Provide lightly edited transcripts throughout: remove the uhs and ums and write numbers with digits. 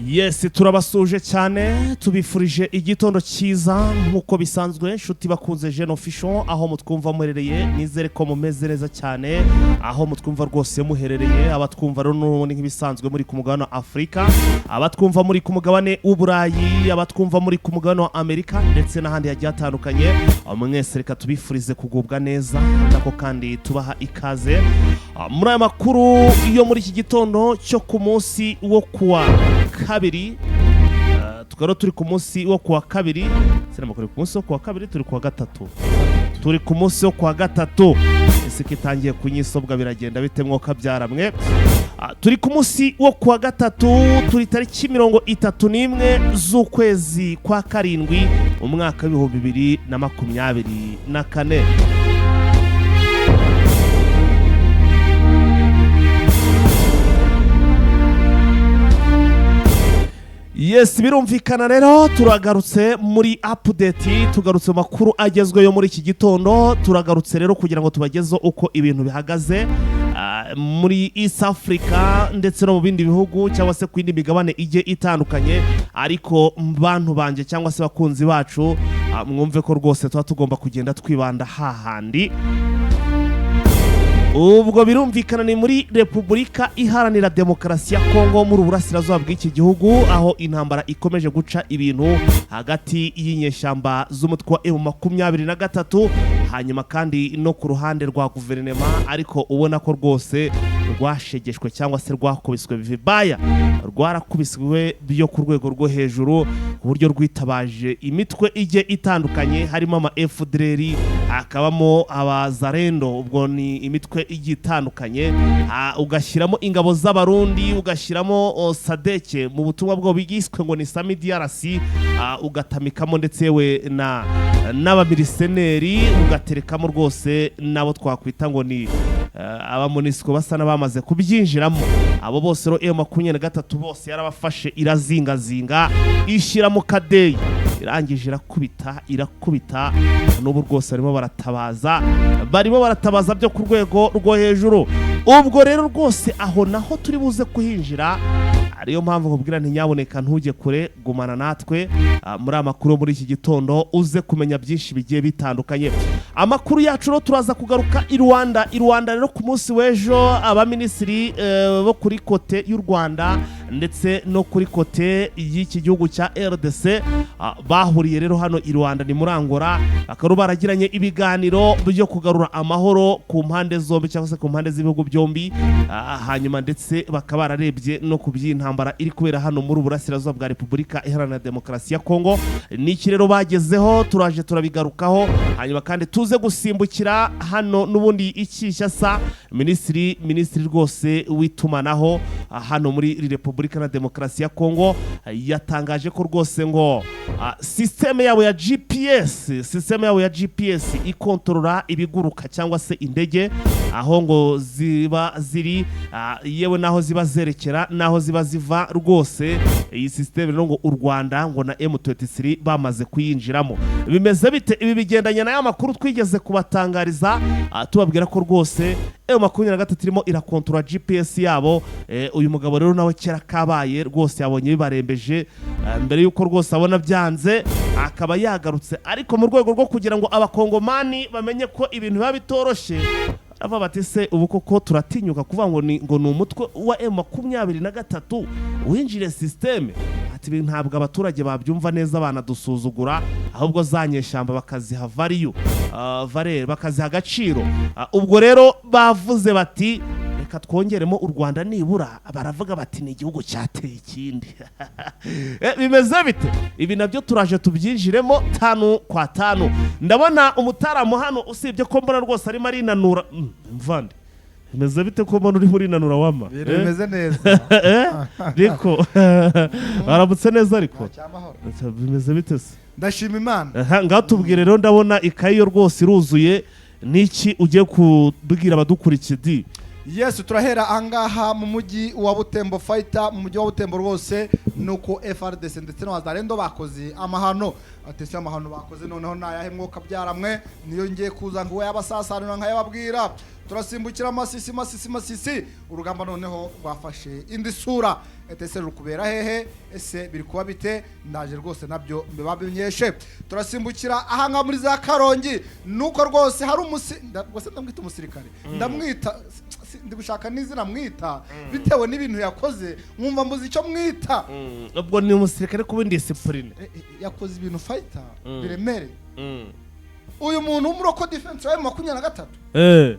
Yes, turabasuje cyane tubifurije igitondo cyiza nkuko bisanzwe inshuti bakunze Jeune Official aho mutwumva muherereye nizere ko mumeze neza cyane aho mutwumva rwose muherereye abatwumva rero n'ubundi nk'ibisanzwe muri ku mugabane wa Afrika abatwumva muri ku mugabane w'Uburayi abatwumva muri ku mugabane wa Amerika ndetse n'ahandi hagiye hatandukanye mwese reka tubifurize kugubwa neza nako kandi tubaha ikaze muri aya makuru yo muri iki gitondo cyo ku munsi wo kuwa kabiri tukaro turi ku munsi wo kuwa kabiri sinamakuru ku munsi wo kuwa kabiri turi kuwa gatatu turi ku munsi wo kuwa gatatu ese kitangiye kunyisobwa biragenda bite mwoka byaramwe turi ku munsi wo kuwa gatatu turi tariki 31 z'ukwezi kwa karindwi umwaka wa 2024 Yes, birumvikana rero turagarutse muri update tugarutse makuru agezweyo muri iki gitondo turagarutse rero kugira ngo tubagezo uko ibintu bihagaze muri East Africa ndetse no mu bindi bihugu cyangwa se kwindi migabane ije itandukanye ariko bantu banje cyangwa se bakunzi bacu mwumve ko rwose tuba tugomba kugenda twibanda hahandi ubwo birumvikana ni muri Repubulika Iharanira Demokarasi ya Kongo muri Burasirazuba bw'iki gihugu aho intambara ikomeje guca ibintu hagati y'inyeshyamba z'umutwe wa M23 hanyuma kandi no ku ruhande rwa guverinema ariko ubona ko rwose rwashegeshwe cyangwa se rwakubiswe vibaya rwarakubiswe byo ku rwego rwo hejuru ku buryo rwitabaje imitwe ije itandukanye harimo ama FDLR akabamo abazarendo ubwo ni imitwe igitandukanye ugashyiramo ingabo z'abarundi ugashyiramo sadeke mu butumwa bwo bigiswe ngo ni Sami DRC ugatamikamo ndetse we n'abamiliseneri ugaterekamo rwose nabo twakwita ngo ni abamonisiko basa n'abamaze kubyinjiramo abo bose ro M23 bose yarabafashe irazingazinga ishyira mu kadeyi irangije irakubita n'ubu rwose barimo baratabaza byo ku rwego rwo hejuru ubwo rero rwose aho naho turi buze kuhinjira ariyo mpamvu nkubwira nti nyaboneka ntujye kure gumana natwe muri amakuru muri iki gitondo uze kumenya byinshi bigiye bitandukanye amakuru yacu ro turaza kugaruka i Rwanda rero ku munsi w'ejo abaminisitiri bo kuri kote y'u Rwanda ndetse no kuri kote y'iki gihugu cya RDC bahuriye rero hano i Rwanda ni muri Angola bakaba baragiranye ibiganiro byo kugarura amahoro ku mpande zombi cyangwa se ku mpande z'ibihugu byombi hanyuma ndetse bakaba bararebye no kubyintambara iri kubera hano muri Burasirazuba bwa Repubulika Iharanira Demokarasi ya Kongo niki rero bagezeho turaje turabigarukaho hanyuma kandi tuze gusimbukira hano n'ubundi ikishyasa minisitiri rwose witumanaho hano muri Repubulika na Demokarasi ya Kongo yatangaje ko rwose ngo system yabo ya GPS ikontorora ibiguruka cyangwa se indege aho ngo ziba ziri yewe naho ziba zerekera naho ziba ziva rwose iyi system rero ngo u Rwanda ngo na M23 bamaze kuyinjiramo bimeze bite ibi bigendanye na ya makuru twigeze kubatangariza tubabwira ko rwose M23 irimo irakontorora GPS yabo uyu mugabo rero nawe kera kabaye rwose yabonye bibarembeje mbere yuko rwose abona byanze akaba yagarutse ariko mu rwego rwo kugira ngo abakongomani bamenye ko ibintu biba bitoroshe ava batese ubu koko turatinyuka kuvuga ngo ni umutwe wa M23 winjire systeme ati ntabwo abaturage babyumva neza banadusuzugura ahubwo zanyeshamba bakaziha value bakaziha agaciro ubwo rero bavuze bati reka twongeremo u Rwanda nibura baravuga bati ni igihugu cyateye ikindi bimeze bite ibi nabyo turaje tubyinjiremo 5 kwa 5 ndabona umutaramu hano usibye ko mbona rwose arimo arinanura mvande bimeze bite ko mbona uri murinanura wama bimeze neza riko baramutse neza ariko bimeze bite se ndashima Imana ngatubwire rero ndabona ikayo rwose iruzuye niki ugiye kubwira abadukurikiye Yes, turahera angaha mu mujyi wa Butembo Fighter mu mujyi wa Butembo rwose nuko FRDC ndetse na Wazalendo bakoze amahano atese amahano bakoze noneho nayahe mwuka byaramwe niyo ngiye kuza ngo yabasasanura nkayababwira turasimbukira masisi urugamba noneho rwafashe indi sura etese rukubera hehe ese biri kuba bite ndaje rwose nabyo mbibabinyeshe turasimbukira ahanga muri za Karongi nuko rwose hari rwose ndamwita umusirikare ndamwita ndi gushaka n'izina mwita bitewe n'ibintu yakoze mwumva mbuzi icyo mwita ubwo ni umusirikare kuba indiscipline yakoze ibintu fighter biremere uyu muntu w'umuroko defense wa 23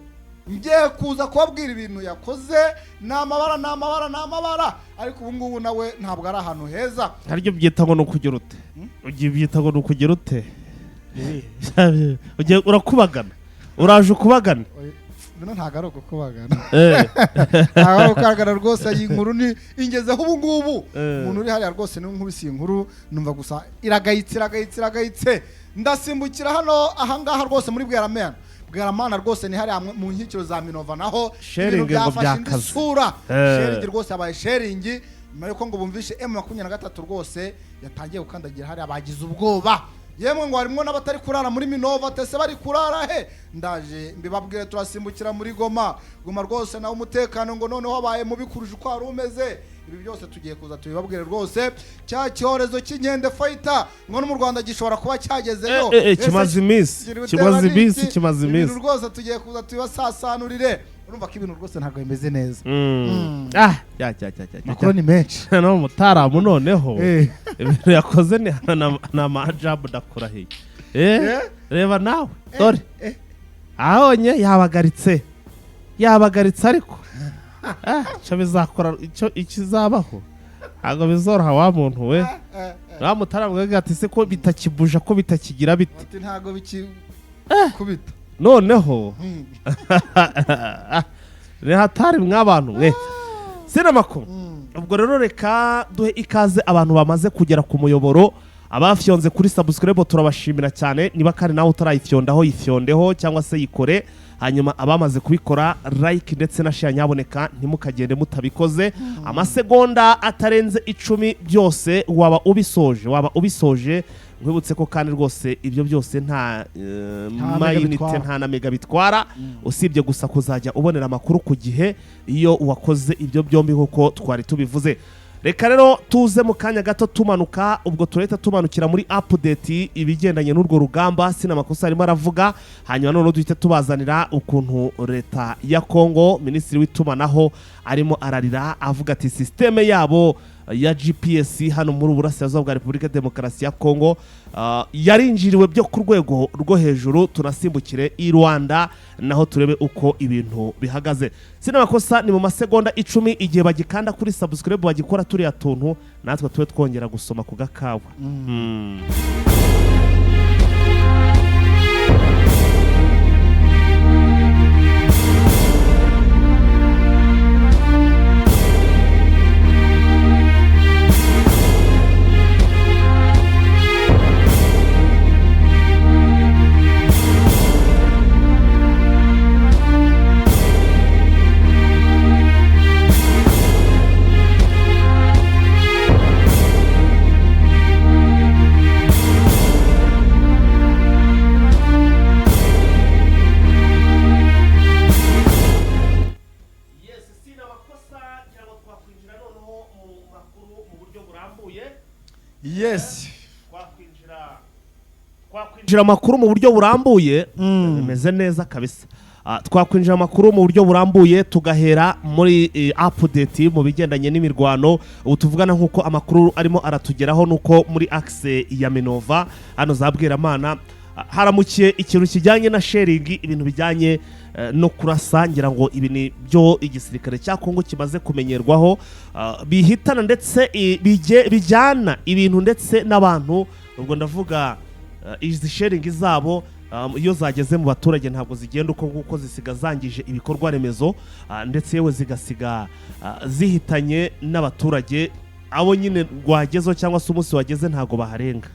ngiye kuza kubabwira ibintu yakoze n'amabara ariko ubu ngubu nawe ntabwo ari ahantu heza haryo byita ngo nukugira ute ugiye byita ngo nukugira ute ugiye urakubagana uraje ukubagana bino ntago ari ukubagana ntago ari ukubagana rwose iyi nkuru ni ingezeho ubu ngubu umuntu uri hariya rwose niwe nkubisi inkuru numva gusa iragayitse ndasimbukira hano ahangaha rwose muri Bweramana rwose ni hari mu nkikiro za Minova naho ibintu byafashe indi sura sharing rwose abaye sharing mariko ngo bumvishe M23 rwose yatangiye gukandagira hari abagize ubwoba yemwe ngo harimo n'abatari kurara muri Minova tese bari kurara he ndaje mbibabwire turasimbukira muri Goma rwose naho umutekano ngo noneho habaye mubi kuruje uko ari umeze ibi byose tugiye kuza tubibabwire rwose cya cyorezo cy'inkende fighter ngo no mu Rwanda gishobora kuba cyagezeyo kimaze iminsi rwose tugiye kuza tubasasanurire urumva ko ibintu rwose ntabwo bimeze neza makuru ni menshi no mutaramu noneho ibintu yakoze ni na majabu dakurahiye reba nawe dore ahonye yabagaritse ariko cyo bizakora icyo ikizabaho ntabwo bizoroha wa muntu we wa mutaramu ati se ko bitakibuja ko bitakigira bite ntabwo bikikubita noneho hatari mw'abantu mwe sinamakuru ubwo rero reka duhe ikaze abantu bamaze kugera ku muyoboro abafyonze kuri subscribe turabashimira cyane niba kandi nawe utarayifyondaho yifyondeho cyangwa se yikore hanyuma abamaze kubikora like ndetse na share nyaboneka ntimukagende mutabikoze amasegonda atarenze 10 byose waba ubisoje nkwibutse ko kandi rwose ibyo byose nta mayinite nta na mega bitwara usibye gusa kuzajya ubonera amakuru ku gihe iyo wakoze ibyo byombi nkuko twari tubivuze reka rero tuze mu kanya gato tumanuka ubwo tureta tumanukira muri update ibigendanye n'urwo rugamba sinamakosa arimo aravuga hanyuma none duhite tubazanira ukuntu leta ya Kongo minisitiri w'itumanaho arimo ararira avuga ati systeme yabo ya GPS hano muri Burasirazuba bwa Repubulika Demokarasi ya Kongo yarinjiriwe byo ku rwego rwo hejuru tunasimbukire i Rwanda naho turebe uko ibintu bihagaze sinamakosa ni mu masegonda 10 igihe bagikanda kuri subscribe bagikora turiya tuntu natwe tube twongera gusoma ku gakawa twakwinjira amakuru mu buryo burambuye bimeze neza kabisa twakwinjira amakuru mu buryo burambuye tugahera muri update mu bigendanye n'imirwano ubu tuvugana nkuko amakuru arimo aratugeraho nuko muri axe ya Minova hano za Bweramana haramukiye ikintu kijyanye na sharing ibintu bijyanye no kurasa ngira ngo ibi ni byo igisirikare cya Kongo kimaze kumenyerwaho bihitana ndetse bijyana ibintu ndetse n'abantu ubwo ndavuga izi sharing zabo iyo zageze mu baturage ntabwo zigenda uko nguko zisiga zangije ibikorwa remezo ndetse yewe zigasiga zihitanye n'abaturage abo nyine rwagezo cyangwa se umunsi wageze ntago baharenga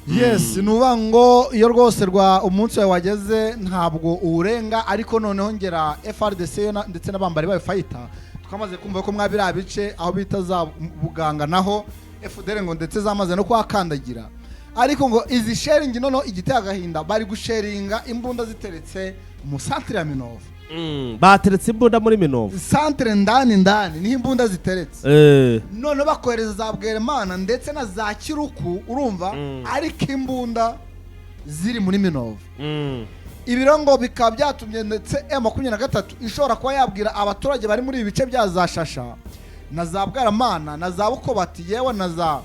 yes nuba ngo iyo rwose rwa umunsi wageze ntabwo urenga ariko noneho ngera FRDC ndetse n'abambari bayo fighter twamaze kumva ko mwabira bice aho bita za Buganga naho FDL ngo ndetse zamaze no kuhakandagira ariko ngo izi sharing noneho igiteye agahinda bari gusharinga imbunda ziteretse mu centre ya Minova bateretse imbunda muri Minova centre ndani niho imbunda ziteretse none bakohereza za Bweremana ndetse na za Kiruku urumva ariko imbunda ziri muri Minova ibirongo bikaba byatumye ndetse M23 ishobora kuba yabwira abaturage bari muri ibi bice bya za Shasha na za Bweramana na za Bukobati yewe na za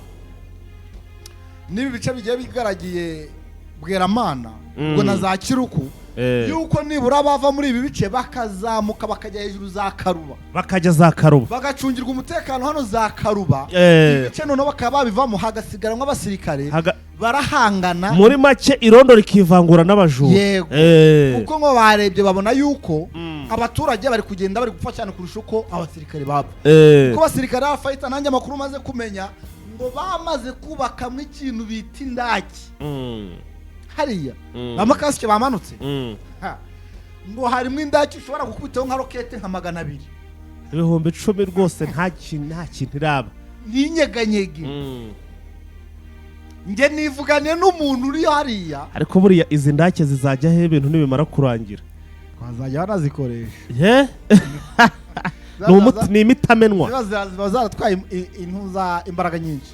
nibi bice bigiye bigaragiye Bweramana ngo na za Kiruku yuko nibura bava muri ibi bice bakazamuka bakajya hejuru za Karuba bakajya za Karuba bagacungirwa umutekano hano za Karuba ibice none bakaba babivamo hagasigaranwa abasirikare barahangana muri make irondo rikivangura n'abajura yego kuko ngo barebye babona yuko abaturage bari kugenda bari gupfa cyane kurusha uko abasirikare baba kuko abasirikare bafayita nanjye amakuru maze kumenya ngo bamaze kubakamwe ikintu bita indaki hariya amakasike bamanutse ngo harimo indaki ushobora gukubitaho nka rokete nka 200 ibihumbi 10 rwose nta kintu iraba n'inyeganyege nge nivuganiye n'umuntu uri hariya ariko buriya izi ndake zizajya he ibintu nibimara kurangira bazajya banazikoresha ni imitamenwa ziba zaratwaye intuza imbaraga nyinshi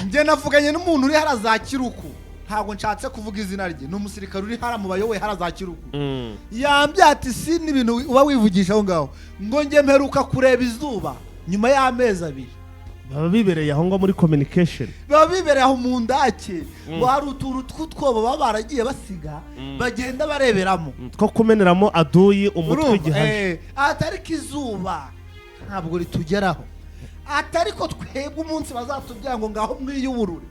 nge navuganye n'umuntu uri hara za Kiruku ntabwo nshatse kuvuga izina rye ni umusirikare uri hara mu bayoboye hara za Kiruku yambye ati si n'ibintu uba wivugisha aho ngaho ngo nge mperuka kureba izuba nyuma y'amezi 2 baba bibereye aho ngo muri communication baba bibereye aho mu ndake ngo hari utuntu tw'utwobo baba baragiye basiga bagenda bareberamo two kumeneramo aduyi umutwe igihaje atari kizuba ntabwo ritugeraho atari ko twebwe umunsi bazatubwira ngo ngaho mwiyuburure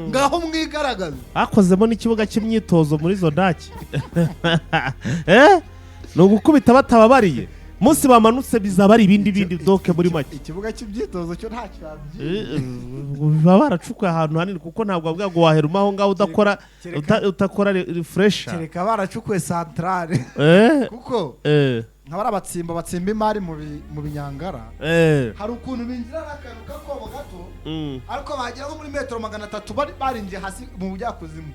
ngaho mwigaragaza bakozemo n'ikibuga cy'imyitozo muri zo ndake ni ugukubita batababariye munsi bamanutse bizaba ari ibindi doke muri make ikibuga cy'imyitozo cyo nta cyabye baba baracukuye ahantu hanini kuko ntabwo bavuga ngo waheruma aho ngaho utakora refresher kereka baracukuye centrale kuko nk'abari batsimba imari mu binyangara hari ukuntu binjira n'akantu k'akobo gato ariko bagera nko muri metero 300 barinjiye hasi mu bujyakuzimu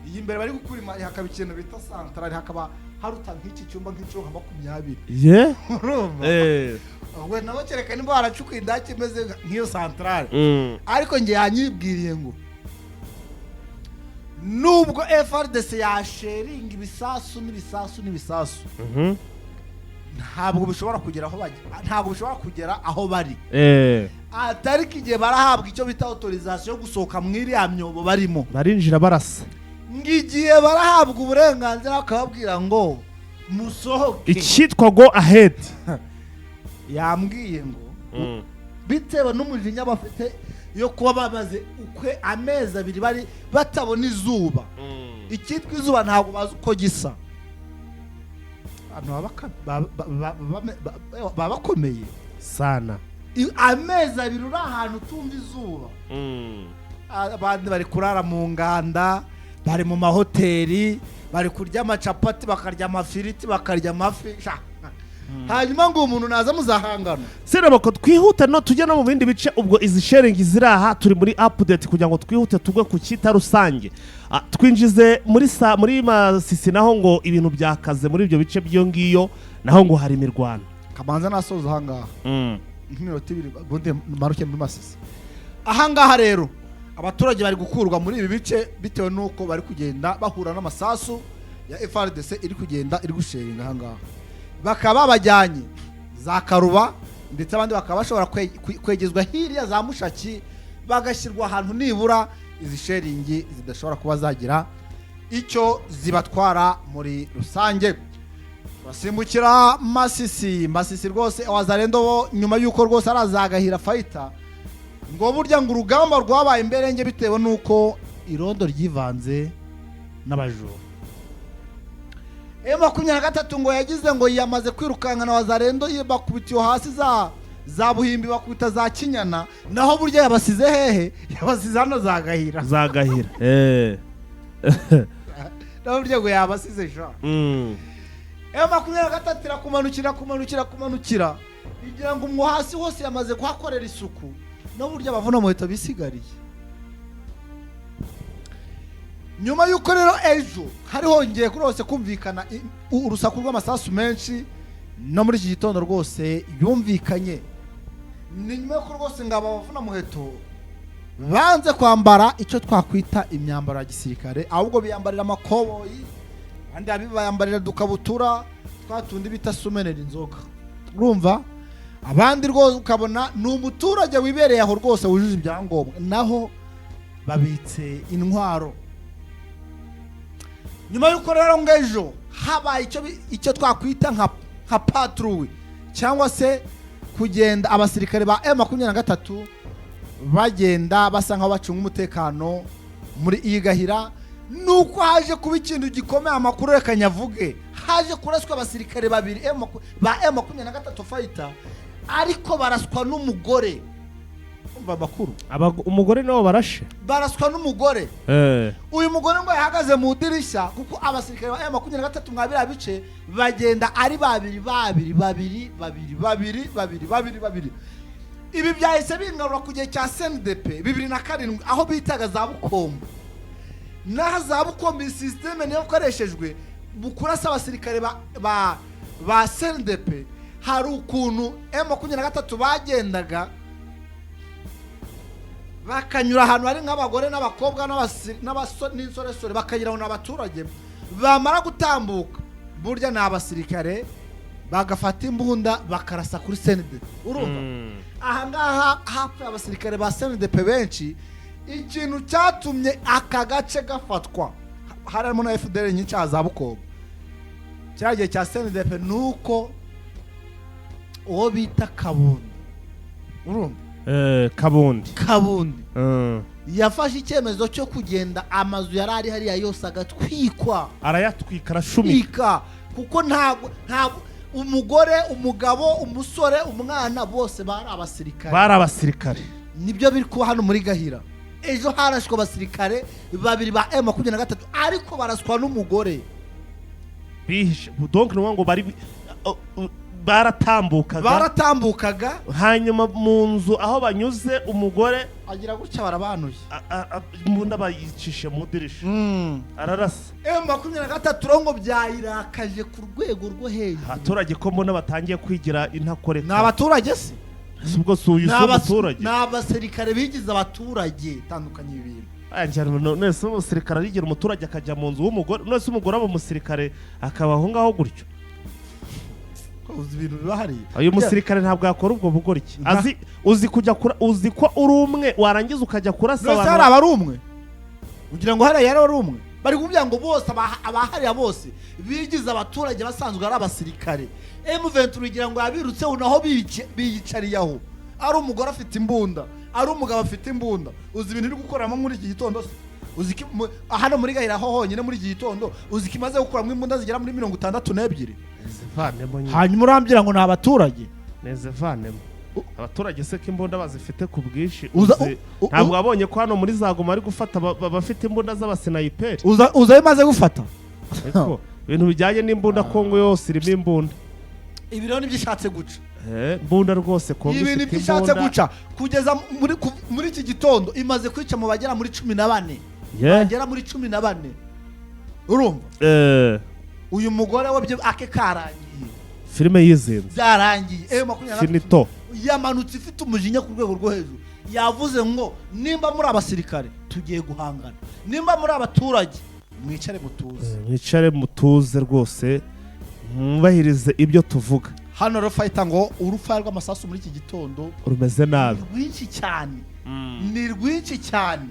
iyi imbere bari gukura imari hakaba ikintu bita centrale hakaba haruta nk'iki cyumba nk'icyo 20 urumva we nabo kereka nimba baracukuye indake imeze nk'iyo centrale ariko nge yanyibwiriye ngo nubwo FRDC yasheringa ibisasu ntabwo bishobora kugera aho bajya ntabwo bishobora kugera aho bari atari kigiye barahabwa icyo bita autorisation yo gusohoka mwiri ya myobo barimo barinjira barasa ngigiye barahabwa uburenganzira akababwira ngo musohoke icyitwa go ahead yambwiye ngo bitewe n'umujinya bafite yo kuba bamaze ukwe amezi 2 bari batabona izuba icyitwa izuba ntabwo bazi uko gisa baba bakomeye sana amezi 2 uri ahantu utumva izuba abandi bari kurara mu nganda bari mu mahoteli bari kurya amacapati bakarya amafiriti bakarya amafi hanyuma ngo umuntu naza muzahangana serabako twihute no tujya no mu bindi bice ubwo izi sharing ziraha turi muri update kugira ngo twihute tugwe ku cyita rusange twinjize muri Masisi naho ngo ibintu byakaze muri ibyo bice byo ngiyo naho ngo hari imirwano kabanza nasoza ahangaha nk'inota 2 bonde maruke muri Masisi ahangaha rero abaturage bari gukurwa muri ibi bice bitewe nuko bari kugenda bahura n'amasasu ya FRDC iri kugenda iri gusheringa ahangaha bakaba bajyanye za Karuba ndetse abandi bakaba bashobora kwegezwa hiriya za Mushaki bagashyirwa ahantu nibura izi sharingi zidashobora kuba zagira icyo zibatwara muri rusange basimbukira Masisi rwose Wazalendo bo nyuma yuko rwose arazagahira fighter ngo burya ngo urugamba rwabaye imberenge bitewe nuko irondo ryivanze n'abajura M23 ngo yagize ngo yamaze kwirukanka na Wazalendo bakubitiye hasi za Buhimbi bakubita za Kinyana naho burya yabasize hehe yabasize hano zagahira naho burya ngo yabasize sha M23 irakumanukira igira ngo hasi hose yamaze kuhakorera isuku n'uburyo abavuna muheto bisigariye. Nyuma y'uko rero ejo hari hongeye kurose kumvikana urusaku rw'amasasu menshi, no muri iki gitondo rwose yumvikanye. Ni nyuma y'uko rwose ngo abavuna muheto banze kwambara icyo twakwita imyambaro ya gisirikare, ahubwo biyambarira amakoboyi, abandi bayambarira dukabutura twatundi bita sumenera inzoga. Urumva, abandi rwose ukabona ni umuturage wibereye aho rwose wujuje ibyangombwa, naho babitse intwaro. Nyuma y'uko rero ngejo habaye icyo twakwita nka patrouille cyangwa se kugenda abasirikare ba M23 bagenda basa nkaho bacunga umutekano muri iyi Gahira, nuko haje kuba ikintu gikomeye. Amakuru reka nyavuge, haje kuraswa abasirikare babiri ba M23 fighter, ariko baraswa n'umugore. Umva amakuru, umugore nabo baraswa n'umugore. Uyu mugore ngo yahagaze mu dirishya, kuko abasirikare ba M23 mwabira bice bagenda ari babiri. Ibi byahise bingarura ku gihe cya CNDP 2007 aho bitaga za Bukombo. Naho za Bukombo systeme niyo koreshejwe bukurasa abasirikare ba CNDP. Hari ukuntu M23 bagendaga bakanyura ahantu hari nk'abagore n'abakobwa n'insoresore, bakagiraho n'abaturage bamara gutambuka, burya ni abasirikare bagafata imbunda bakarasa kuri CNDP. Urumva, ahangaha hapfa abasirikare ba CNDP benshi. Ikintu cyatumye aka gace gafatwa, harimo na FDL nyinshi za Bukombo, cyagiye cya CNDP nuko uwo bita Kabundi. Urumva, Kabundi yafashe icyemezo cyo kugenda amazu yari ari hariya yose agatwikwa, arayatwika, arashumika, kuko ntabwo umugore, umugabo, umusore, umwana bose bari abasirikare. Nibyo biri kuba hano muri Gahira. Ejo harashwe abasirikare babiri ba M23 ariko baraswa n'umugore. Donc ngo bari baratambukaga hanyuma mu nzu aho banyuze umugore agira gutya barabanuye, imbunda bayicishe mu dirisha, ararasa. M23 ngo byayirakaje ku rwego rwo hejuru. Abaturage ko mbona batangiye kwigira intakoreka. Ni abaturage se? Ubwo umuturage ni abasirikare bigize abaturage. Tandukanye ibintu. Nese umusirikare arigira umuturage akajya mu nzu w'umugore, nese umugore aba umusirikare akabaho ngaho gutyo. Uzi ibintu bibahari. Uyu musirikare ntabwo yakora ubwo bugoryi. Uzi kujya uzi ko uri umwe warangiza ukajya kurasa abantu. Nese ari umwe. Ugira ngo hari ari umwe. Bari kuvuga ngo bose abahariya bose bigize abaturage basanzwe ari abasirikare. M23 ugira ngo yabirutse naho biyicariyaho. Ari umugore afite imbunda, ari umugabo afite imbunda. Uzi ibintu iri gukoramo muri iki gitondo se? Uzi hano muri Gahira ho honyine muri iki gitondo uzi kimaze gukuramo imbunda zigera muri 62. Hanyuma urambira ngo ni abaturage. Nezevanemo. Abaturage se kimbunda bazifite ku bwishi. Ntabwo wabonye ko hano muri Zagoma ari gufata bafite imbunda z'abasinayiperi. Uza bimaze gufata. Eko ibintu bijyanye n'imbunda Kongo yose irimo imbunda. Ibiro n'ibyishatse guca. Imbunda rwose Kongo ifite imbunda. Ibintu byishatse guca kugeza muri iki gitondo imaze kwica mu bagera muri 14. Bagera muri 14. Urumva? Uyu mugore wabyo ake karangiye. Filime yizinze. Byarangiye. Finito. Yamanutse ifite umujinya ku rwego rwo hejuru. Yavuze ngo nimba muri abasirikare tugiye guhangana. Nimba muri abaturage mwicare mutuze. Mwicare mutuze rwose. Mubahirize ibyo tuvuga. Hano rufayita ngo urufa rw'amasasu muri iki gitondo rumeze nabi. Rwinshi cyane. Ni rwinshi cyane.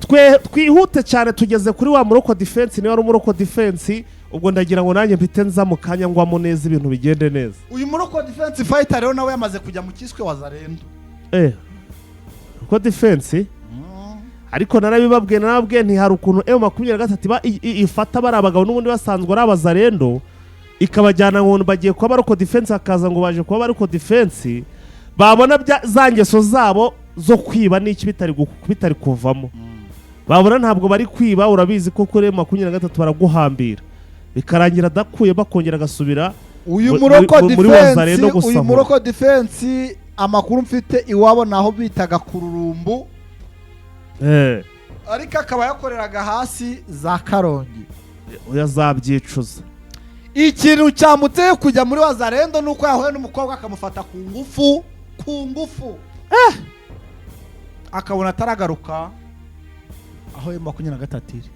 Twihute cyane tugeze kuri wa Morocco defense, ni wari Morocco defense. Ubwo ndagira ngo nanjye mpite nza mu kanya ngwamo neza ibintu bigende neza. Uyu Morocco defense fighter rero nawe yamaze kujya mu kiswe Wazalendo. Morocco defense ariko narabibabwiye nti hari ukuntu M23 ifata bari abagabo n'ubundi basanzwe ari Abazalendo ikabajyana ngo bagiye kuba Morocco defense akaza ngo baje kuba Morocco defense, babona zangeso zabo zo kwiba n'iki bitari kuvamo. Babona ntabwo bari kwiba, urabizi ko kuri M23 baraguhambira bikarangira dakuye bakongera gasubira uyu Morocco defense amakuru mfite iwabo naho bitaga ku Rurumbu ariko akaba yakoreraga hasi za Karongi. uyazabyicuza. Ikintu cyamuteye kujya muri Wazalendo nuko yahuye n'umukobwa akamufata ku ngufu akabona ataragaruka aho M23 iri.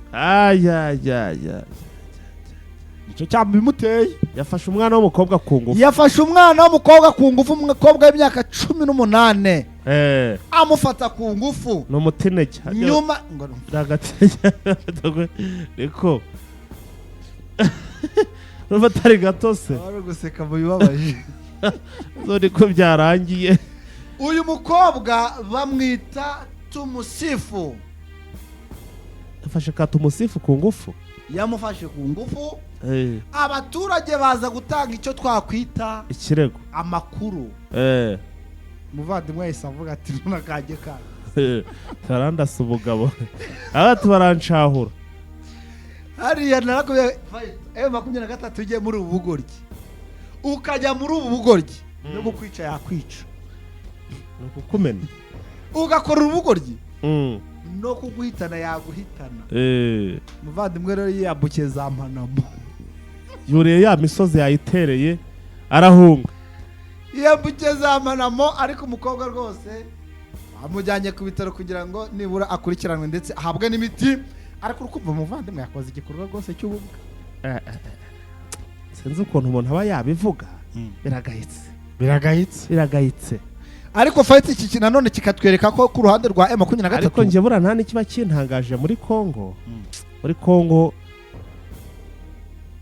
Nicyo cyamubimuteye. Yafashe umwana w'umukobwa ku ngufu. Yafashe umwana w'umukobwa ku ngufu, umukobwa w'imyaka 18 amufata ku ngufu. No mutinege. Nyuma ndagatege niko Ruva tari gatose. Ari guseka mu bibabaje. Zone ko byarangiye. Uyu mukobwa bamwita Tumusifu. Yafashe ka Tumusifu ku ngufu. Yamufashe ku ngufu. Abaturage baza gutanga icyo twakwita ikirego, amakuru. Muvandimwe yahise avuga ati ntunakajye ka karandasa ubugabo abatu barancahura hariya narakubye M23 ugiye muri ubu bugoryi ukajya muri ubu bugoryi no gukwica yakwica no kukumena ugakora ubugoryi no kuguhitana yaguhitana. Muvandimwe rero yabuke za Mpanamo yuriye ya misozi yayitereye arahunga. Yabuke za Mpanamo ariko umukobwa rwose amujyanye ku bitaro kugira ngo nibura akurikiranwe ndetse ahabwe n'imiti. Ariko urukumva muvandimwe yakoze igikorwa rwose cy'ububwa. Sinzi ukuntu umuntu aba yabivuga. Biragayitse. Ariko fight iki kintu nanone kikatwereka ko ku ruhande rwa M23 ariko nje bura nta nikiba kintangaje muri Kongo. Muri Kongo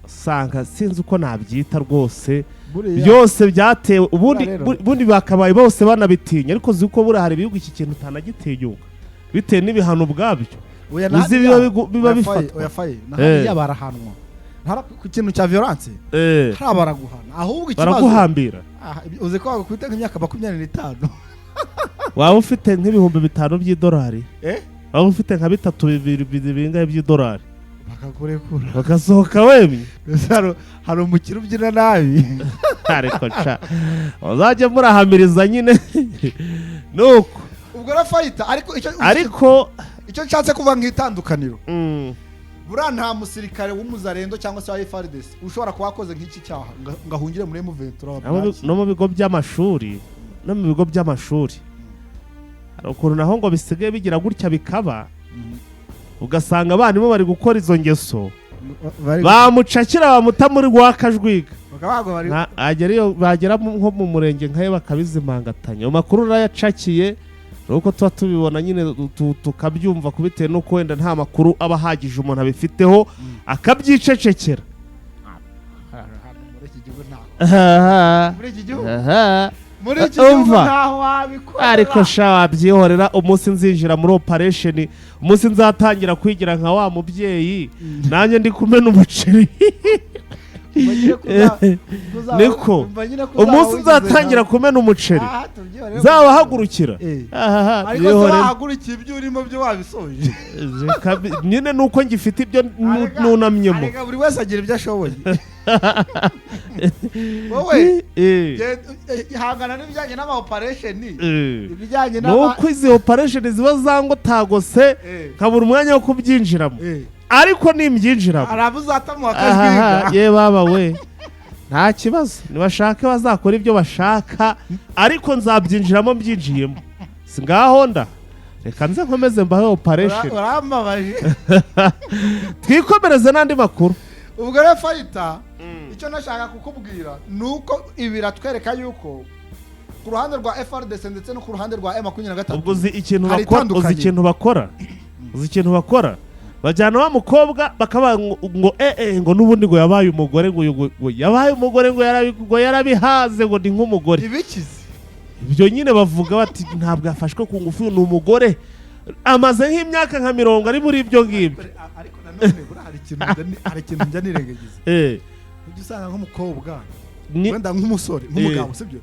sanga sinzi uko nabyita rwose. Byose byatewe ubundi bakabaye bose banabitinya ariko ziko bura hari bihugu iki kintu utanagiteyunga bitewe n'ibihano bwabyo. Uzi biba bifata. Oyafaye naho yabarahanwa. Ntara ku kintu cya violence. Harabaraguhana. Ahubwo ikibazo baraguhambira. Uzi ko wakwita nk'imyaka 25. Waba ufite nk'ibihumbi 5 by'idolari. Waba ufite nka 3 bingahe by'idolari. Bakakurekura. Bakasohoka wemye. Hari umukiro ubyina nabi. Ariko cha. Uzajya murahamiriza nyine. Nuko. Ubwo rafayita ariko icyo nshatse kuvuga nk'itandukaniro. Bura nta musirikare w'umuzarendo cyangwa se wa FARDC ushobora kubakoze nk'iki cyaha ngahungire muri M23. No mu bigo by'amashuri, hari ukuntu naho ngo bisigaye bigira gutya bikaba ugasanga abana bari gukora izo ngeso bamucakira bamuta muri gwakajwiga bagera nko mu murenge nkaye bakabizimangatanya. Amakuru rayacakiye nuko tuba tubibona nyine tukabyumva kubitewe nuko wenda nta makuru aba hagije umuntu abifiteho akabyicecekera. Muri iki gihugu ntaho wabikora. Ariko sha wabyihorera umunsi nzinjira muri operation, umunsi nzatangira kwigira nka wa mubyeyi nanjye ndi kumena umuceri. Niko umunsi nzatangira kumena umuceri zabahagurukira. Ariko zahagurukiye ibyo urimo byo wabisoje nyine nuko ngifite ibyo nunamyemo. Ariko buri wese agira ibyo ashoboye. Wowe hangana n'ibijyanye n'ama operation ibijyanye nuko izi operation ziba zango tagose kabura umwanya wo kubyinjiramo. Ariko nimbyinjiramo arabuzatamu akajwiga. Ye baba we nta kibazo nibashaka bazakora ibyo bashaka ariko nzabyinjiramo mbyinjiyemo. Singaho nda reka nze nkomeze mbahe operation. Urambabaje. Twikomereze n'andi makuru. Ubwo rero fayita icyo nashaka kukubwira nuko ibiratwereka yuko ku ruhande rwa FARDC ndetse no ku ruhande rwa M23 ubwo uzi ikintu bakora bajyana wa mukobwa bakaba ngo n'ubundi ngo yabaye umugore ngo yarabihaze ngo ni nk'umugore. Ibikizi ibyo nyine bavuga bati ntabwo yafashwe ku ngufu ni umugore amaze nk'imyaka nka 40 ari muri ibyo ngibyo. Ariko nanone bura hari ikintu njya nirengagiza. Udusanga nk'umukobwa wenda nk'umusore nk'umugabo sibyo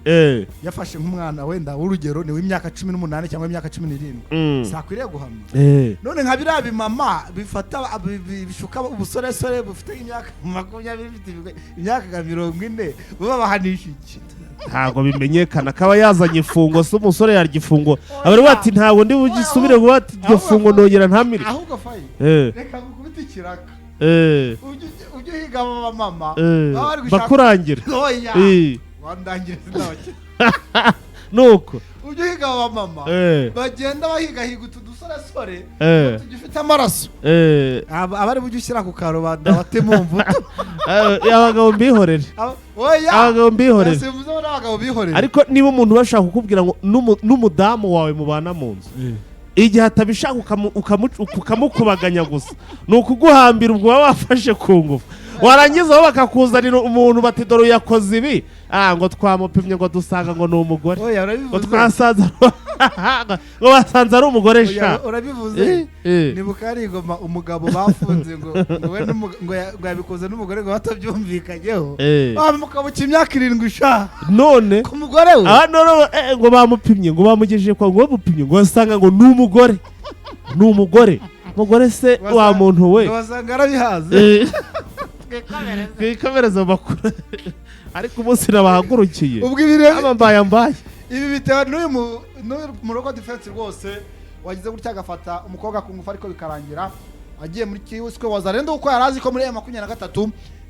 yafashe nk'umwana wenda w'urugero ni w'imyaka 18 cyangwa imyaka 17 sakwiriye guhamya. None nka birabi mama bifata bishuka ubusore bufite imyaka 20 imyaka 40 baba bahanisha iki? ntago bimenyekana kaba yazanye ifungo se umusore yarya ifungo abari bati ntago ndi bugisubire ngo bati iryo fungo nongera ntamire ahubwo fayi reka gukubita ikiraka ujye uhiga mama bakurangira wandangira sinabake nuko ujye uhiga mama bagenda bahigahiga utu dusoresore tugifite amaraso abari bujye ushyira ku karubanda bate mu mvuto abagabo mbihorere abagabo mbihorere ariko niba umuntu bashaka kukubwira ngo n'umudamu wawe mubana mu nzu igihe atabishaka ukamukubaganya gusa ni ukuguhambira ubwo waba wafashe ku ngufu warangizaho bakakuzanira umuntu bati dore yakoze ibi ngo twamupimye ngo dusanga ngo ni umugore ngo twasanze ngo basanze ari umugore sha urabivuze nibuka ari ingoma umugabo bafunze ngo yabikoze n'umugore ngo batabyumvikanyeho bamukabuka imyaka 7 sha none ku mugore we ngo bamupimye ngo bamugejeje kwa ngo bamupimye ngo basanga ngo ni umugore umugore se wa muntu we basanga arabihaze twikomereza makuru ariko umunsi nabahagurukiye ubwo ibireba mbaye ibi bitewe n'uyu mu rugo defense rwose wagize gutya agafata umukobwa ku ngufu ariko bikarangira agiye muri kiwiswe wazarendo uko yarazi ko muri M23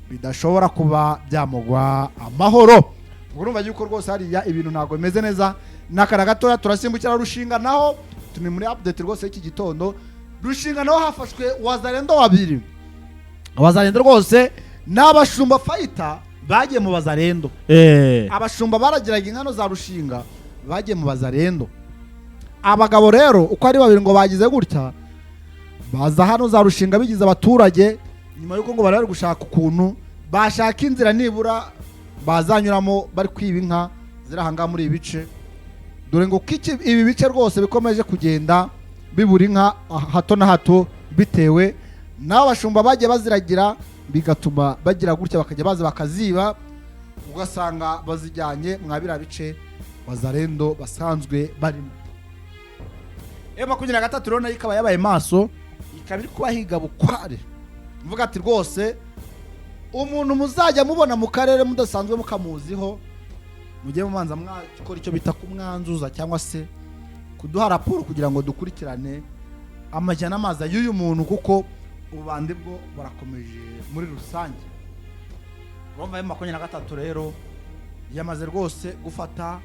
bidashobora kuba byamugwa amahoro urumva yuko rwose hariya ibintu ntago bimeze neza nakara gatoya turasimbukira Rushinga naho tuni muri update rwose y'iki gitondo Rushinga naho hafashwe wazarendo 2 abazarendo rwose n'abashumba fighter bagiye mu bazarendo abashumba baragiraga inkano za Rushinga bagiye mu bazarendo abagabo rero uko ari 2 ngo bagize gutya baza hano za Rushinga bigize abaturage nyuma yuko ngo bari gushaka ukuntu bashaka inzira nibura bazanyuramo bari kwiba inka zirahanga muri ibice dore ngo ibi bice rwose bikomeje kugenda bibura inka hato na hato bitewe n'abashumba bagiye baziragira bigatuma bagira gutya bakajya baza bakaziba ugasanga bazijyanye mwabira bice bazarendo basanzwe barimo M23 rona ikaba yabaye maso ikabiri kubahiga bukware mvuga ati rwose umuntu muzajya mubona mu karere mudasanzwe mukamuziho mujye mumanza mwakora icyo bita kumwanzuza cyangwa se kuduha raporo kugira ngo dukurikirane amajyana amaza y'uyu muntu kuko ububandi bwo barakomeje muri rusange urumva M23 rero yamaze rwose gufata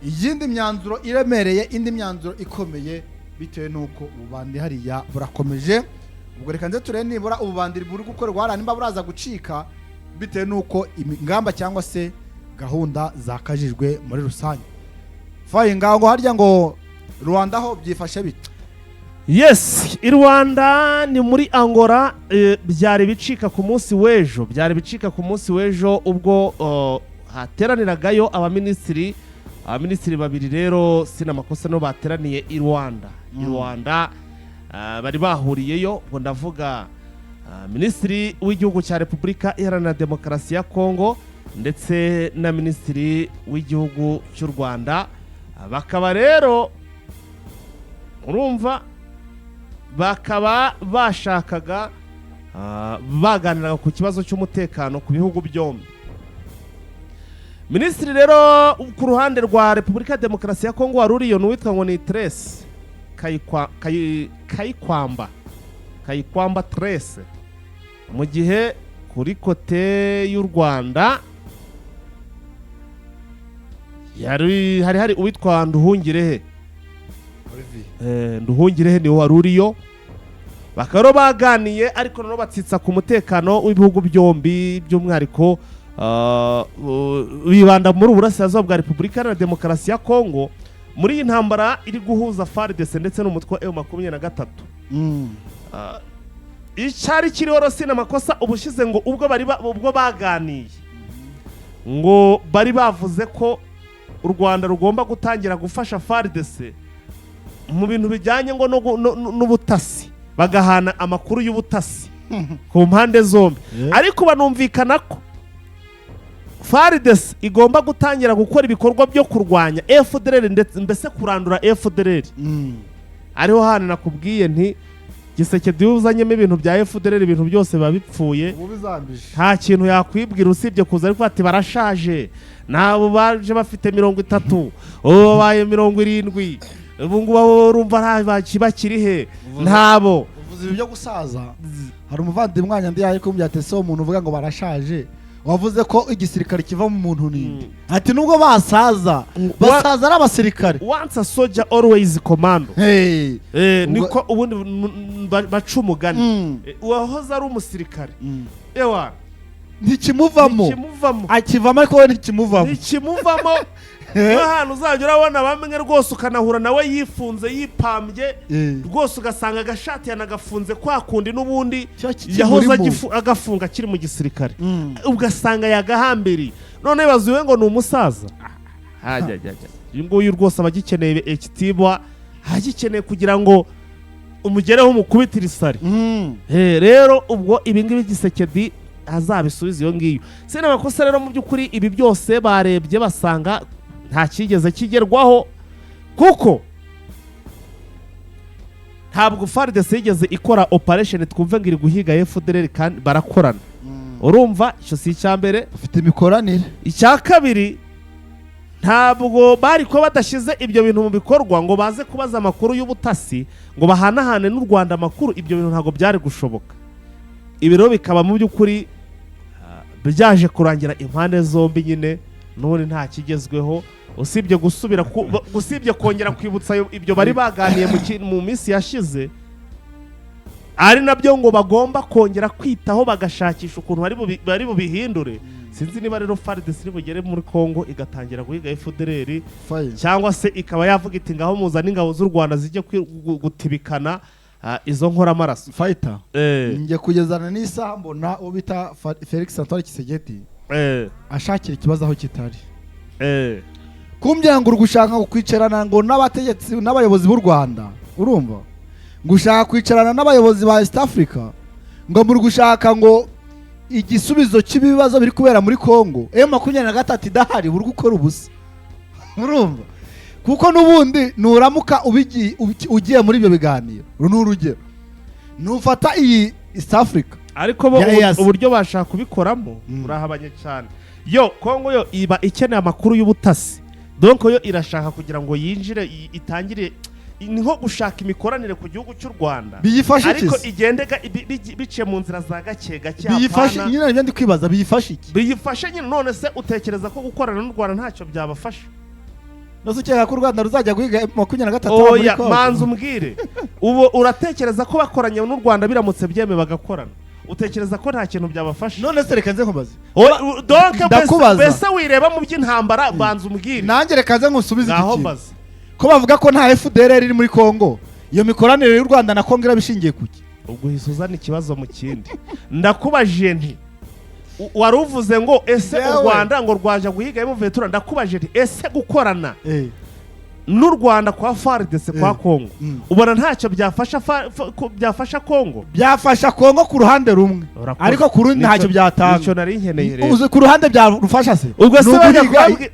iyindi myanzuro iremereye indi myanzuro ikomeye bitewe nuko ububandi hariya burakomeje ubwo reka nze turebe nibura ububandi buri gukorwa haranimba buraza gucika bitewe nuko ingamba cyangwa se gahunda zakajijwe muri rusange fayi ngaho harya ngo Rwanda ho byifashe bite Yes, i Rwanda ni muri Angola byari bicika ku munsi w'ejo ubwo hateraniragayo abaminisitiri 2 rero sina makosa no bateraniye i Rwanda bari bahuriyeyo ngo ndavuga minisitiri w'igihugu cya Repubulika Iharanira Demokarasi ya Kongo ndetse na minisitiri w'igihugu cy'u Rwanda bakaba rero urumva bakaba bashakaga baganiraga ku kibazo cy'umutekano ku bihugu byombi. Minisitiri rero ku ruhande rwa Repubulika ya Demokarasi ya Kongo waruriyo n'uwitwa ngo ni Tres Kayikwamba Tres, mu gihe kuri kote y'u Rwanda hari uwitwa Nduhungirehe Nduhungirehe ni waruriyo bakaro baganiye ariko no batsitsa ku mutekano w'ibihugu byombi by'umwariko bibanda muri uburasirazuba bwa Repubulika ya Demokarasi ya Kongo muri iyi ntambara iri guhuza FARDC ndetse n'umutwe M23. Icyari kiriho Rosina makosa ubushize ngo ubwo baganiye ngo bari bavuze ko u Rwanda rugomba gutangira gufasha FARDC mu bintu bijyanye ngo n'ubutasi bagahana amakuru y'ubutasi ku mpande zombi, ariko banumvikana ko FARDC igomba gutangira gukora ibikorwa byo kurwanya FDLR ndetse mbese kurandura FDLR. Ariho hano nakubwiye nti Gisekedi uzanyemo ibintu bya FDLR ibintu byose biba bipfuye ubu bizambije nta kintu yakwibwira usibye kuza ariko ati barashaje nabo baje bafite 30 ubu babaye 70 ubu ngubu urumva nta bakiri he ntabo uvuze ibyo gusaza hari umuvandimwe wanjye ndi yaje kumbyatese umuntu uvuga ngo barashaje wavuze ko igisirikare kiva mu muntu ni ati nubwo basaza ari abasirikare once a soldier always commando niko ubundi baca umugani uwahoze ari umusirikare ewa ntikimuvamo akivamo ariko we ntikimuvamo n'ahantu uzajya urabona bamwe rwose ukanahura nawe yifunze yipambye rwose ugasanga agashati yanagafunze kwa kundi n'ubundi yahoze agafunga akiri mu gisirikare ugasanga yagahambiriye none bazuye ngo ni umusaza uyu nguyu rwose aba agikeneye ekitibwa agikeneye kugira ngo umugereho umukubitire isari rero ubwo ibingibi Gisekedi azabisubiza iyo ngiyo sinamakosa rero mu by'ukuri ibi byose barebye basanga nta kigeze kigerwaho kuko ntabwo FARDC yigeze ikora operation twumve ngo iri guhiga FDLR kandi barakorana urumva icyo si icyambere ufite imikoranire icya kabiri ntabwo bari ko badashyize ibyo bintu mu bikorwa ngo baze kubaza amakuru y'ubutasi ngo bahanahane n'u Rwanda amakuru ibyo bintu ntabwo byari gushoboka ibiro bikaba mu by'ukuri byaje kurangira impande zombi nyine none nta kigezweho usibye usibye kongera kwibutsa ibyo bari baganiye mu minsi yashize ari nabyo ngo bagomba kongera kwitaho bagashakisha ukuntu bari bubihindure sinzi niba rero FARDC bugere muri Kongo igatangira guhiga FDLR cyangwa se ikaba yavuga iti ngaho muzana ingabo z'u Rwanda zijye gutibikana izo nkora amaraso fighter ngiye kugezana n'isaha mbona ubita Felix Antoine Tshisekedi ashakira ikibazo aho kitari kumbya ngo urgushaka kwicarana ngo n'abategetsi n'abayobozi b'u Rwanda urumva ngushaka kwicarana n'abayobozi ba East Africa ngo muri gushaka ngo igisubizo cy'ibibazo biri kubera muri Kongo M23 idahari buri gukora ubusa urumva kuko nubundi nuramuka ugiye muri ibyo biganiro n'urugero nufata iyi East Africa ariko bo uburyo bashaka kubikoramo urahabanye cyane yo Kongo yo iba ikeneye amakuru y'ubutasi donc yo irashaka kugira ngo yinjire itangire niho gushaka imikoranire ku gihugu cy'u Rwanda ariko igendega bice mu nzira za gake biyifashe nyine ndi kwibaza biyifashe iki biyifashe nyine none se utekereza ko gukorana n'u Rwanda ntacyo byabafasha Nasucyeka ko u Rwanda ruzajya guhiga 23 oya manzi umbwire ubu uratekereza ko bakoranye n'u Rwanda biramutse byeme bagakorana utekereza ko nta kintu byabafasha none se reka nze nkubaze donc bese wireba mu by'intambara banza umbwire nanjye reka nze nkusubize iki ko bavuga ko nta FDLR iri muri Kongo iyo mikoranire y'u Rwanda na Kongo irabishingiye kuki ubwo hisuzana ikibazo mu kindi ndakubaje nti waruvuze ngo ese u Rwanda ngo rwaje guhiga M23 ndakubaje nti ese gukorana n'u Rwanda kwa FARDC kwa Kongo ubona ntacyo byafasha Kongo byafasha Kongo ku ruhande rumwe ariko ku rundi ntacyo byatanga nicyo nari nkeneye rero uze ku ruhande byarufasha se ubwo se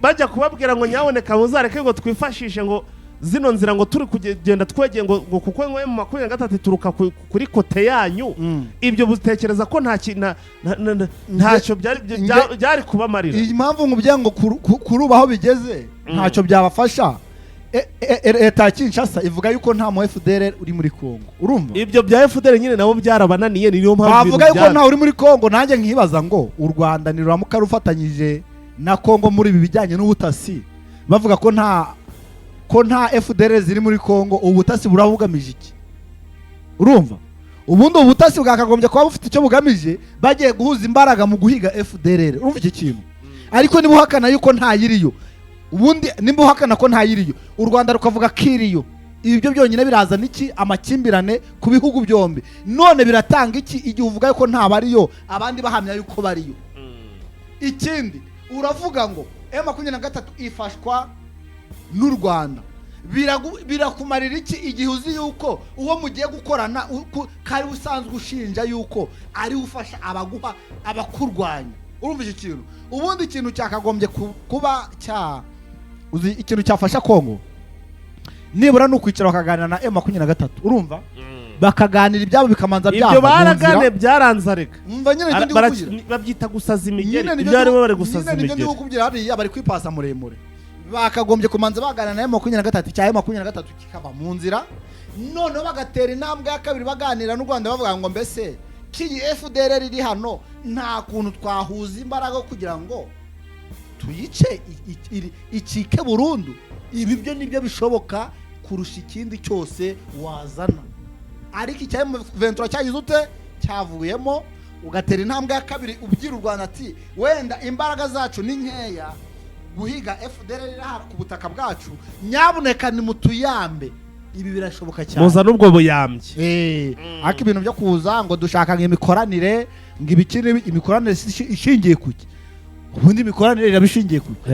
bajya kubabwira ngo nyaboneka muzareke ngo twifashishe ngo zino nzira ngo turi kugenda twegeye ngo kuko ngo M23 turuka kuri kote yanyu ibyo butekereza ko ntacyo byari kubamarira impamvu ngubye ngo kurubaho bigeze ntacyo byabafasha Leta Kinshasa ivuga yuko nta mu FDLR uri muri Kongo urumva ibyo bya FDLR nyine nabo byarabananiye niyo mpamvu bavuga yuko nta uri muri Kongo nanjye nkibaza ngo u Rwanda niruramuka rufatanyije na Kongo muri ibi bijyanye n'ubutasi bavuga ko nta FDLR ziri muri Kongo ubutasi burabugamije iki urumva ubundi ubutasi bwakagombye kuba bufite icyo bugamije bagiye guhuza imbaraga mu guhiga FDLR urumva iki kintu ariko niba uhakana yuko nta yiriyo ubundi nimba uhakana ko nta yiriyo u Rwanda rukavuga kiriyo ibyo byonyine birazana iki amakimbirane ku bihugu byombi none biratanga iki igihe uvuga yuko nta bariyo abandi bahamya yuko bariyo ikindi uravuga ngo M23 ifashwa n'u Rwanda birakumarira iki igihe uzi yuko uwo mugiye gukorana kari usanzwe ushinja yuko ari ufasha abaguha abakurwanya urumva iki kintu ubundi ikintu cyakagombye kuba uzi ikintu cyafasha Kongo nibura n'ukwicara bakaganira na M23 urumva bakaganira ibyabo bikamanza byava ibyo baragane byaranze areka umva nyine ibyo ndi kukugira babyita gusaza imigeri Nyine ibyo barimo bari gusaza nyine imigeri ibyo ndi kukubwira hariya bari kwipasa muremure bakagombye kumanza baganira na M23 cya M23 kikaba mu nzira noneho bagatera intambwe ya kabiri baganira n'u Rwanda bavuga ngo mbese kiyi FDLR iri hano nta kuntu twahuza imbaraga kugira ngo tuyice icike burundu. Ibi byo nibyo bishoboka kurusha ikindi cyose wazana, ariko icya M23 cyagize ute cyavuyemo ugatera intambwe ya kabiri ubwira u Rwanda ati wenda imbaraga zacu ni nkeya guhiga FDLR ku butaka bwacu, nyabuneka ni mutuyambe. Ibi birashoboka cyane muza n'ubwo buyambye ariko ibintu byo kuza ngo dushaka imikoranire ngo ibikini imikoranire ishingiye kuki, ubundi imikoranire irabishingiye kuki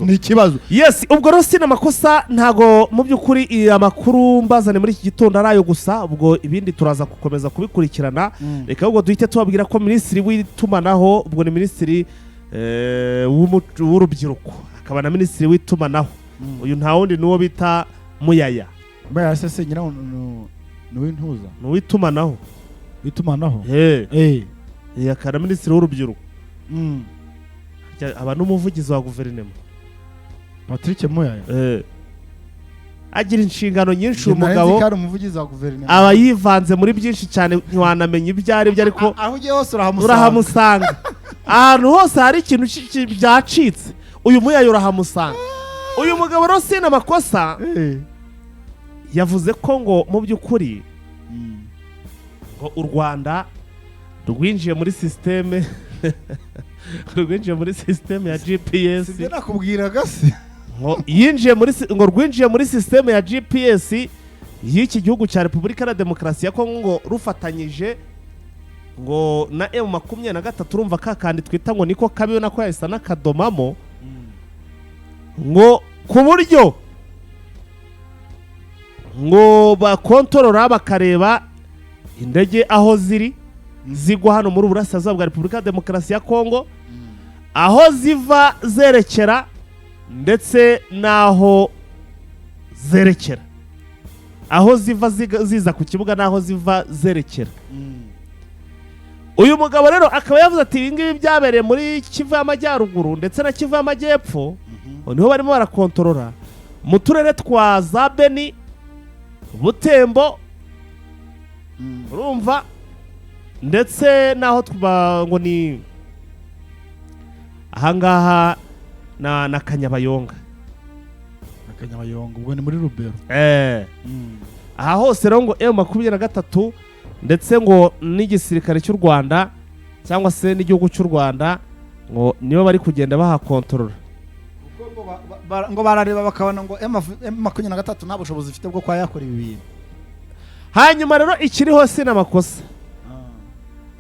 ni ikibazo. Yes, ubwo rero sina makosa ntago mu by'ukuri amakuru mbazane muri iki gitondo arayo gusa, ubwo ibindi turaza gukomeza kubikurikirana. Reka ubwo duhite tubabwira ko minisitiri w'itumanaho, ubwo ni minisitiri w'urubyiruko akaba na minisitiri w'itumanaho, uyu nta wundi n'uwo bita Muyaya. Muyaya sese nyina n'uwintuza n'uwitumanaho akaba na minisitiri w'urubyiruko aba n'umuvugizi wa guverinoma Patrick Muyaya agira inshingano nyinshi umugabo, aba yivanze muri byinshi cyane ntiwanamenya ibyo ari byo, ariko aho ugiye hose urahamusanga ahantu hose hari ikintu byacitse uyu Muyaya urahamusanga. Uyu mugabo rero sina amakosa yavuze ko ngo mu by'ukuri ngo u Rwanda rwinjiye muri systeme ya GPS. Sibyo nakubwiraga se ngo rwinjiye muri systeme ya GPS y'iki gihugu cya Repubulika ya Demokarasi ya Kongo, ngo rufatanyije ngo na M23. Urumva kakandi twita ngo niko kabiwe nako yahise n'akadomamo, ngo ku buryo ngo bakontorora bakareba indege aho zigwa hano muri Burasirazuba bwa Repubulika ya Demokarasi ya Kongo, aho ziva zerekera ndetse n'aho zerekera, aho ziva ziza ku kibuga n'aho ziva zerekera. Uyu mugabo rero akaba yavuze ati ibi ngibi byabereye muri Kivu y'Amajyaruguru ndetse na Kivu y'Amajyepfo, niho barimo barakontorora mu turere twa za Beni, Butembo, urumva, ndetse naho ngo ni ahangaha na Kanyabayonga. Ubwo ni muri Rubero. Aha hose rero ngo M23 ndetse ngo n'igisirikare cy'u Rwanda cyangwa se n'igihugu cy'u Rwanda ngo nibo bari kugenda bahakontorora. Ngo barareba bakabona ngo M23 nta bushobozi ifite bwo kwa yakora ibi bintu. Hanyuma rero ikiriho sina makosa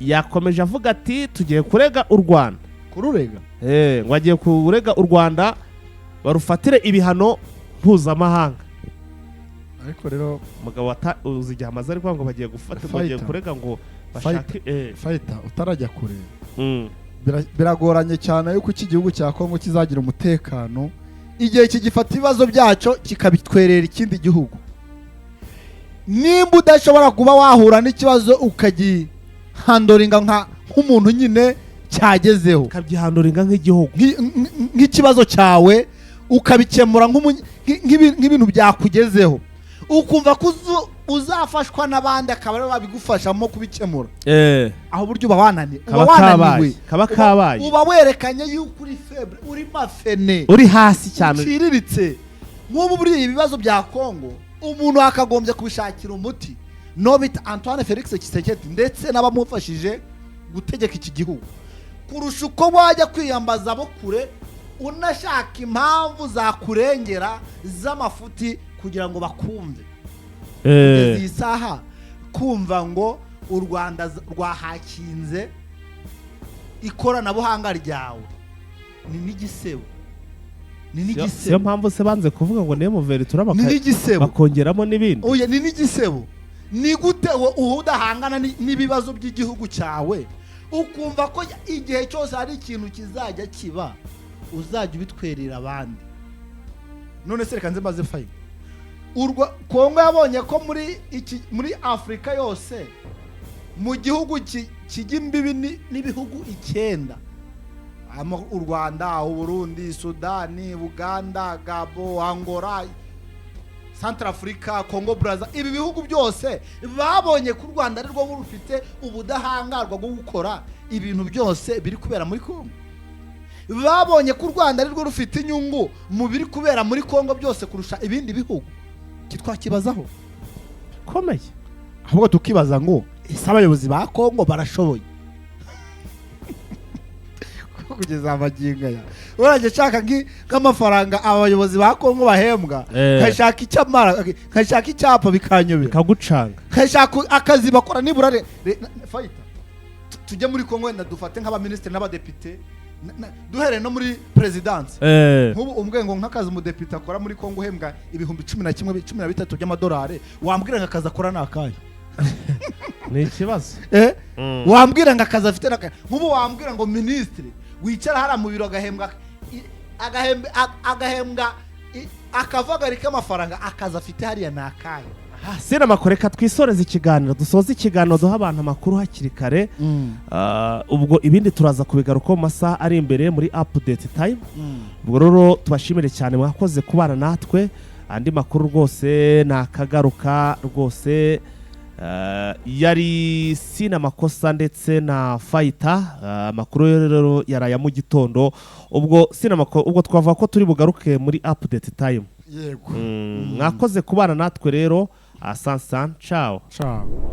yakomeje avuga ati tugiye kurega u Rwanda. Kururega? Ngo agiye kurega u Rwanda barufatire ibihano mpuzamahanga. Ariko rero umugabo uzi igihe amaze ariko ngo bagiye gufata, bagiye kurega ngo bashake fighter utarajya kure. Biragoranye cyane yuko iki gihugu cya Kongo kizagira umutekano igihe kigifata ibibazo byacyo kikabitwerera ikindi gihugu. Nimba udashobora kuba wahura n'ikibazo ukagihandoringa nk'umuntu nyine cyagezeho, ukabyihandoringa nk'igihugu, nk'ikibazo cyawe ukabikemura nk'ibintu byakugezeho, ukumva ko uzafashwa n'abandi akaba ari babigufashamo kubikemura, aho buryo uba wananiwe, uba werekanye yuko uri febre, uri mafene, uri hasi cyane, uciriritse. Nk'ubu buri ibibazo bya Kongo umuntu akagombye kubishakira umuti, Nobita Antoine Felix Tshisekedi ndetse n'abamufashije gutegeka iki gihugu, kurusha uko wajya kwiyambaza abo kure unashaka impamvu zakurengera z'amafuti kugira ngo bakumve. Kugeza iyi saha kumva ngo u Rwanda rwahakinze ikoranabuhanga ryawe ni n'igisebo. Siyo mpamvu se banze kuvuga ngo niyo muveri bakongeramo n'ibindi. Oya, ni n'igisebo. Ni gute udahangana n'ibibazo by'igihugu cyawe ukumva ko igihe cyose hari ikintu kizajya kiba uzajya ubitwerera abandi? None se reka nze maze fayi Kongo yabonye ko muri Afrika yose mu gihugu kijya imbibi n'ibihugu 9 u Rwanda, u Burundi, Sudani, Uganda, Gabo, Angola, Centrafrica, Congo Brazza, ibi bihugu byose babonye ko u Rwanda ari rwo rufite ubudahangarwa bwo gukora ibintu byose biri kubera muri Kongo. Babonye ko u Rwanda ari rwo rufite inyungu mu biri kubera muri Kongo byose kurusha ibindi bihugu. Kitwakibazaho komeye, ahubwo tukibaza ngo ese abayobozi ba Kongo barashoboye kugeza amaginga ya uranje shaka nk'amafaranga abayobozi ba Kongo bahembwa, nkashaka icyamara, nkashaka icyapa bikanyobera, kagucanga, nkashaka akazi bakora nibura fighter. Tujye muri Kongo wenda dufate nk'abaministeri n'abadepite, duhere no muri presidence. Nk'ubu umbwengo nk'akazi umudepite akora muri Kongo uhembwa ibihumbi 11 by'amadolari, wambwira nk'akazi akora nakaye ni ikibazo. Wambwira nk'akazi afite nk'ubu wambwira ngo ministre wicara hara mu biro agahembwa akavagarika amafaranga akazi afite hariya nakaye. Sena makoreka twisoreza ikiganiro, dusoza ikiganiro duha abantu amakuru hakiri kare. Ubwo ibindi turaza kubigaruka mu masaha ari imbere muri update time. Ubwo rero tubashimire cyane mwakoze kubana natwe. Andi makuru rwose nakagaruka rwose yari Sina Makosa ndetse na Fighter. Amakuru rero yaraya mu gitondo. Ubwo Sina Makosa, ubwo twavuga ko turi bugaruke muri update time. Yego. Mwakoze kubana natwe rero. Asansan, ciao. Ciao.